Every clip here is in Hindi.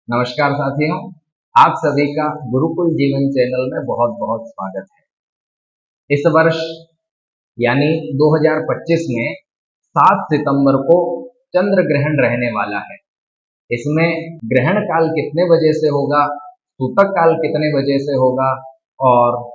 नमस्कार साथियों, आप सभी का गुरुकुल जीवन चैनल में बहुत बहुत स्वागत है। इस वर्ष यानी 2025 में 7 सितंबर को चंद्र ग्रहण रहने वाला है। इसमें ग्रहण काल कितने बजे से होगा, सूतक काल कितने बजे से होगा और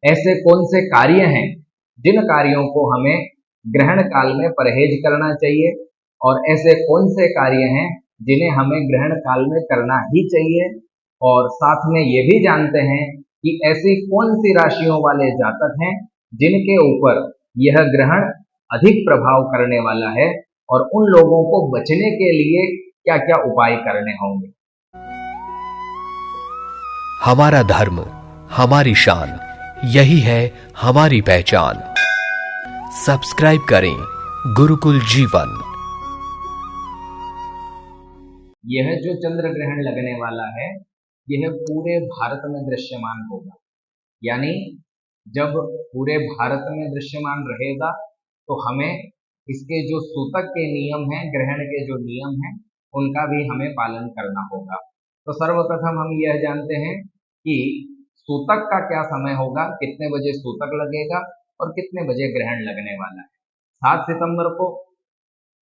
ऐसे कौन से कार्य हैं जिन कार्यों को हमें ग्रहण काल में परहेज करना चाहिए और ऐसे कौन से कार्य हैं जिन्हें हमें ग्रहण काल में करना ही चाहिए, और साथ में ये भी जानते हैं कि ऐसी कौन सी राशियों वाले जातक हैं जिनके ऊपर यह ग्रहण अधिक प्रभाव करने वाला है और उन लोगों को बचने के लिए क्या क्या उपाय करने होंगे। हमारा धर्म, हमारी शान, यही है हमारी पहचान। सब्सक्राइब करें गुरुकुल जीवन। यह जो चंद्र ग्रहण लगने वाला है, यह पूरे भारत में दृश्यमान होगा। यानी जब पूरे भारत में दृश्यमान रहेगा तो हमें इसके जो सूतक के नियम हैं, ग्रहण के जो नियम हैं, उनका भी हमें पालन करना होगा। तो सर्वप्रथम हम यह जानते हैं कि सूतक का क्या समय होगा, कितने बजे सूतक लगेगा और कितने बजे ग्रहण लगने वाला है। 7 सितंबर को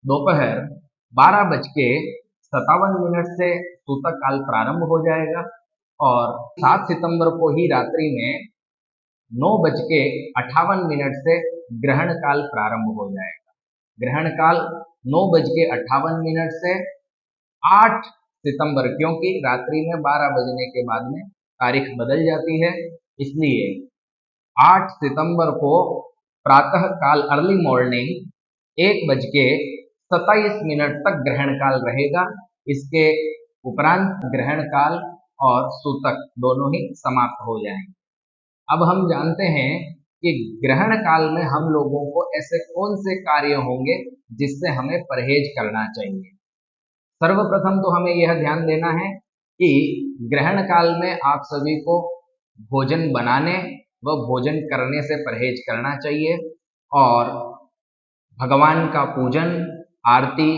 दोपहर 12:57 से सूतक काल प्रारंभ हो जाएगा और 7 सितंबर को ही रात्रि में 9:58 से ग्रहण काल प्रारंभ हो जाएगा। ग्रहण काल 9:58 से 8 सितंबर, क्योंकि रात्रि में 12 बजने के बाद में तारीख बदल जाती है, इसलिए 8 सितंबर को प्रातः काल अर्ली मॉर्निंग 1:27 तक ग्रहण काल रहेगा। इसके उपरांत ग्रहण काल और सूतक दोनों ही समाप्त हो जाएंगे। अब हम जानते हैं कि ग्रहण काल में हम लोगों को ऐसे कौन से कार्य होंगे जिससे हमें परहेज करना चाहिए। सर्वप्रथम तो हमें यह ध्यान देना है कि ग्रहण काल में आप सभी को भोजन बनाने व भोजन करने से परहेज करना चाहिए और भगवान का पूजन, आरती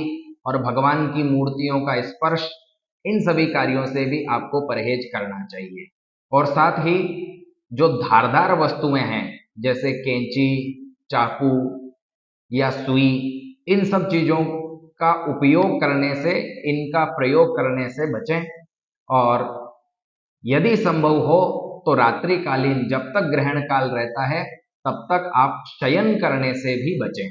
और भगवान की मूर्तियों का स्पर्श, इन सभी कार्यों से भी आपको परहेज करना चाहिए। और साथ ही जो धारदार वस्तुएं हैं जैसे कैंची, चाकू या सुई, इन सब चीजों का उपयोग करने से, इनका प्रयोग करने से बचें। और यदि संभव हो तो रात्रिकालीन जब तक ग्रहण काल रहता है तब तक आप शयन करने से भी बचें।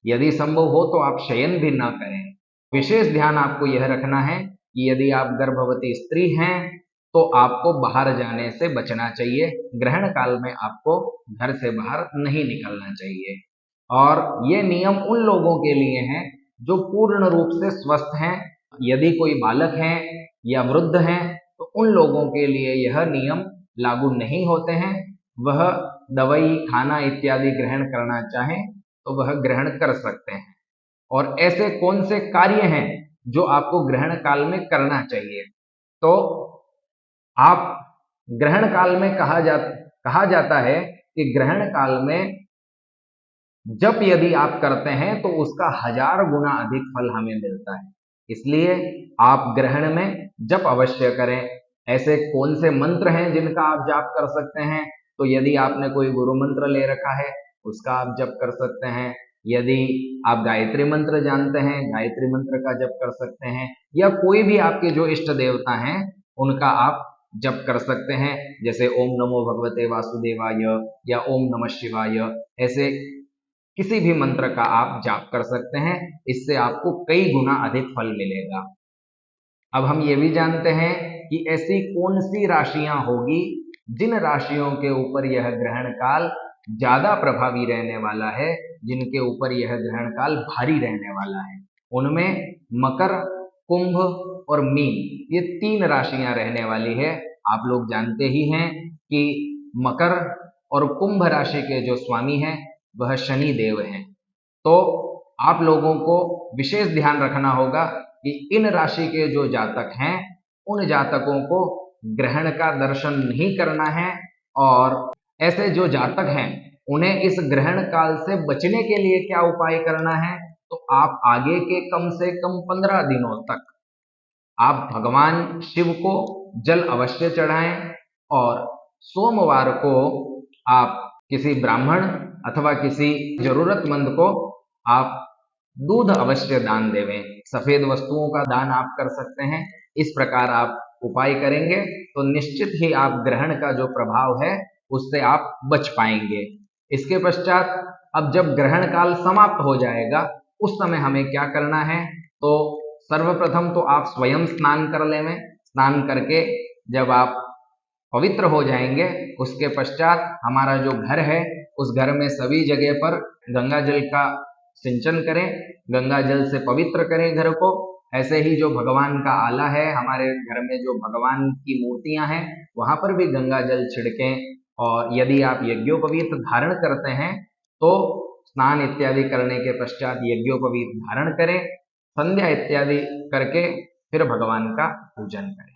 यदि संभव हो तो आप शयन भी ना करें। विशेष ध्यान आपको यह रखना है कि यदि आप गर्भवती स्त्री हैं तो आपको बाहर जाने से बचना चाहिए। ग्रहण काल में आपको घर से बाहर नहीं निकलना चाहिए। और ये नियम उन लोगों के लिए हैं जो पूर्ण रूप से स्वस्थ हैं। यदि कोई बालक है या वृद्ध हैं तो उन लोगों के लिए यह नियम लागू नहीं होते हैं। वह दवाई, खाना इत्यादि ग्रहण करना चाहें तो वह ग्रहण कर सकते हैं। और ऐसे कौन से कार्य हैं जो आपको ग्रहण काल में करना चाहिए, तो आप ग्रहण काल में कहा जाता है कि ग्रहण काल में जप यदि आप करते हैं तो उसका 1000 गुना अधिक फल हमें मिलता है। इसलिए आप ग्रहण में जप अवश्य करें। ऐसे कौन से मंत्र हैं जिनका आप जाप कर सकते हैं, तो यदि आपने कोई गुरु मंत्र ले रखा है उसका आप जप कर सकते हैं। यदि आप गायत्री मंत्र जानते हैं, गायत्री मंत्र का जप कर सकते हैं, या कोई भी आपके जो इष्ट देवता हैं उनका आप जप कर सकते हैं, जैसे ओम नमो भगवते वासुदेवाय या ओम नमः शिवाय। ऐसे किसी भी मंत्र का आप जाप कर सकते हैं, इससे आपको कई गुना अधिक फल मिलेगा। अब हम ये भी जानते हैं कि ऐसी कौन सी राशियां होगी जिन राशियों के ऊपर यह ग्रहण काल ज्यादा प्रभावी रहने वाला है, जिनके ऊपर यह ग्रहण काल भारी रहने वाला है। उनमें मकर, कुंभ और मीन, ये 3 राशियां रहने वाली है। आप लोग जानते ही हैं कि मकर और कुंभ राशि के जो स्वामी हैं वह शनि देव हैं। तो आप लोगों को विशेष ध्यान रखना होगा कि इन राशि के जो जातक हैं उन जातकों को ग्रहण का दर्शन नहीं करना है, और ऐसे जो जातक हैं उन्हें इस ग्रहण काल से बचने के लिए क्या उपाय करना है, तो आप आगे के कम से कम 15 दिनों तक आप भगवान शिव को जल अवश्य चढ़ाएं और सोमवार को आप किसी ब्राह्मण अथवा किसी जरूरतमंद को आप दूध अवश्य दान देवें। सफेद वस्तुओं का दान आप कर सकते हैं। इस प्रकार आप उपाय करेंगे तो निश्चित ही आप ग्रहण का जो प्रभाव है उससे आप बच पाएंगे। इसके पश्चात अब जब ग्रहण काल समाप्त हो जाएगा उस समय हमें क्या करना है, तो सर्वप्रथम तो आप स्वयं स्नान कर लें। स्नान करके जब आप पवित्र हो जाएंगे उसके पश्चात हमारा जो घर है उस घर में सभी जगह पर गंगा जल का सिंचन करें, गंगा जल से पवित्र करें घर को। ऐसे ही जो भगवान का आला है, हमारे घर में जो भगवान की मूर्तियां हैं वहां पर भी गंगा जल छिड़कें। और यदि आप यज्ञोपवीत धारण करते हैं तो स्नान इत्यादि करने के पश्चात यज्ञोपवीत धारण करें, संध्या इत्यादि करके फिर भगवान का पूजन करें।